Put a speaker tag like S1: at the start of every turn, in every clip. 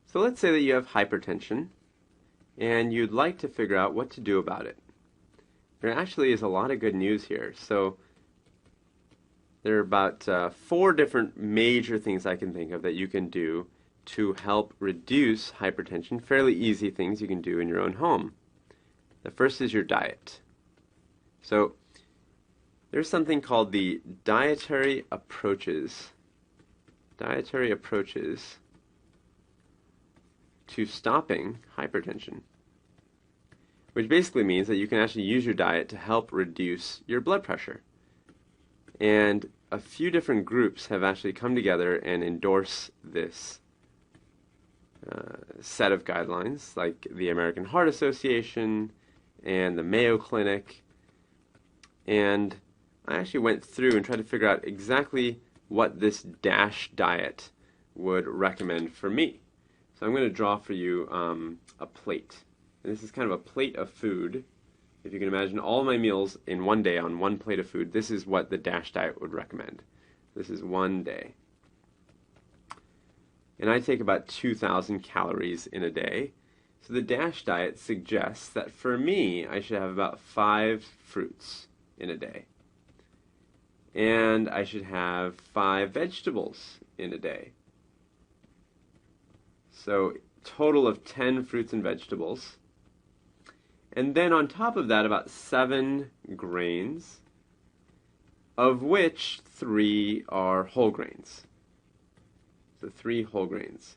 S1: So let's say that you have hypertension and you'd like to figure out what to do about it. There actually is a lot of good news here. So there are about 4 different major things I can think of that you can do to help reduce hypertension. Fairly easy things you can do in your own home. The first is your diet. So there's something called the dietary approaches. Dietary approaches to stopping hypertension, which basically means that you can actually use your diet to help reduce your blood pressure. And a few different groups have actually come together and endorse this set of guidelines, like the American Heart Association and the Mayo Clinic. And I actually went through and tried to figure out exactly what this DASH diet would recommend for me. So I'm going to draw for you a plate. And this is kind of a plate of food. If you can imagine all my meals in one day on one plate of food, this is what the DASH diet would recommend. This is one day. And I take about 2,000 calories in a day. So the DASH diet suggests that for me, I should have about 5 fruits in a day. And I should have 5 vegetables in a day. So total of 10 fruits and vegetables. And then on top of that, about 7 grains, of which 3 are whole grains. So 3 whole grains.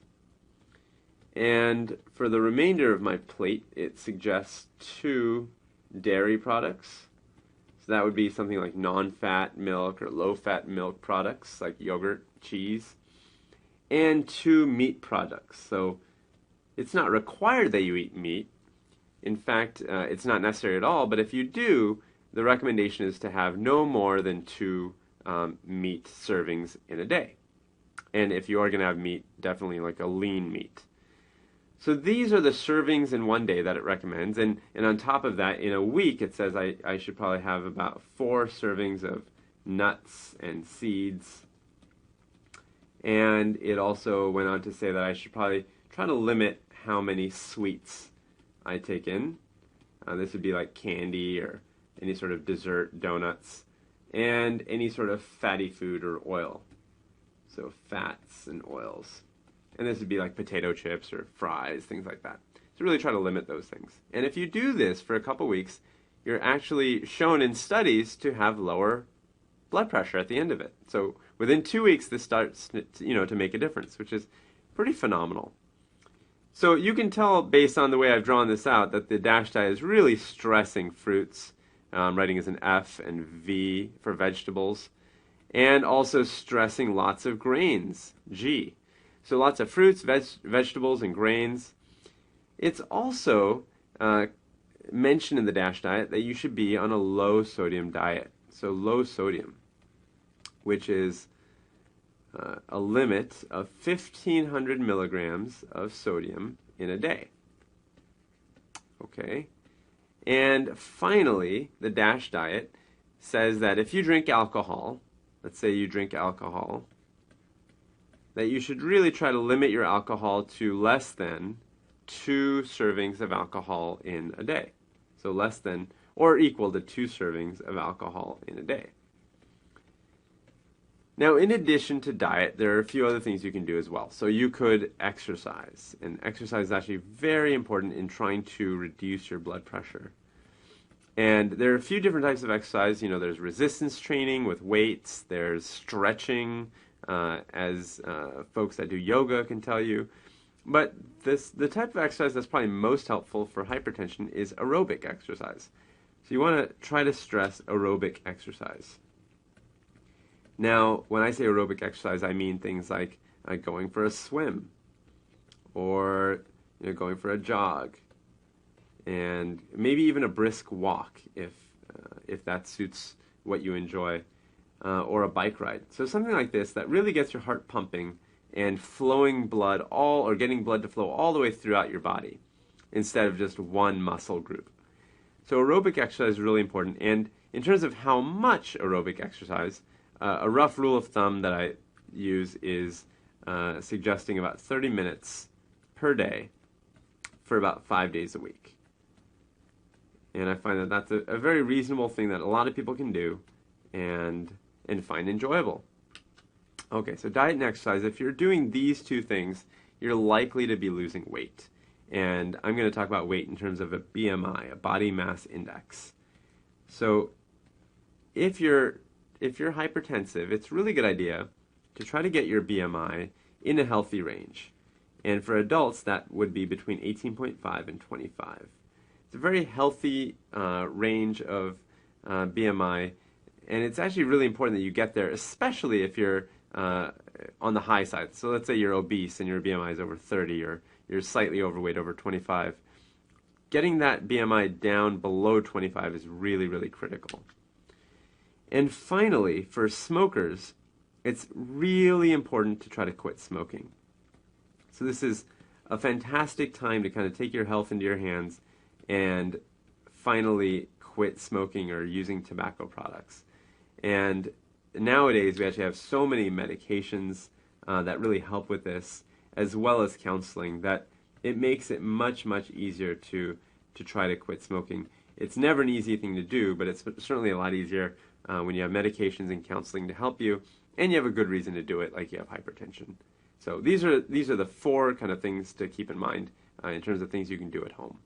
S1: And for the remainder of my plate, it suggests 2 dairy products. So that would be something like non-fat milk or low-fat milk products like yogurt, cheese, and 2 meat products. So it's not required that you eat meat. In fact, it's not necessary at all, but if you do, the recommendation is to have no more than 2 meat servings in a day. And if you are going to have meat, definitely like a lean meat. So these are the servings in one day that it recommends. And on top of that, in a week, it says I should probably have about 4 servings of nuts and seeds. And it also went on to say that I should probably try to limit how many sweets I take in. This would be like candy or any sort of dessert, donuts, and any sort of fatty food or oil. So fats and oils. And this would be like potato chips or fries, things like that. So really try to limit those things. And if you do this for a couple weeks, you're actually shown in studies to have lower blood pressure at the end of it. So within 2 weeks, this starts to make a difference, which is pretty phenomenal. So you can tell based on the way I've drawn this out that the DASH diet is really stressing fruits, writing as an F and V for vegetables, and also stressing lots of grains, G. So lots of fruits, vegetables, and grains. It's also mentioned in the DASH diet that you should be on a low sodium diet. So low sodium, which is a limit of 1,500 milligrams of sodium in a day. Okay. And finally, the DASH diet says that if you drink alcohol, let's say you drink alcohol, that you should really try to limit your alcohol to less than 2 servings of alcohol in a day. So less than or equal to 2 servings of alcohol in a day. Now, in addition to diet, there are a few other things you can do as well. So you could exercise, and exercise is actually very important in trying to reduce your blood pressure. And there are a few different types of exercise. There's resistance training with weights, there's stretching, as folks that do yoga can tell you. But the type of exercise that's probably most helpful for hypertension is aerobic exercise. So you want to try to stress aerobic exercise. Now, when I say aerobic exercise, I mean things like going for a swim or going for a jog, and maybe even a brisk walk if that suits what you enjoy, or a bike ride. So something like this that really gets your heart pumping and flowing blood or getting blood to flow all the way throughout your body instead of just one muscle group. So aerobic exercise is really important. And in terms of how much aerobic exercise, a rough rule of thumb that I use is suggesting about 30 minutes per day for about 5 days a week. And I find that that's a very reasonable thing that a lot of people can do and find enjoyable. Okay, so diet and exercise, if you're doing these two things, you're likely to be losing weight. And I'm going to talk about weight in terms of a BMI, a body mass index. So if you're hypertensive, it's a really good idea to try to get your BMI in a healthy range. And for adults, that would be between 18.5 and 25. It's a very healthy range of BMI, and it's actually really important that you get there, especially if you're on the high side. So let's say you're obese and your BMI is over 30, or you're slightly overweight, over 25. Getting that BMI down below 25 is really, really critical. And finally, for smokers, it's really important to try to quit smoking. So this is a fantastic time to kind of take your health into your hands and finally quit smoking or using tobacco products. And nowadays we actually have so many medications that really help with this, as well as counseling, that it makes it much, much easier to try to quit smoking. It's never an easy thing to do, but it's certainly a lot easier when you have medications and counseling to help you, and you have a good reason to do it, like you have hypertension. So these are the four kind of things to keep in mind in terms of things you can do at home.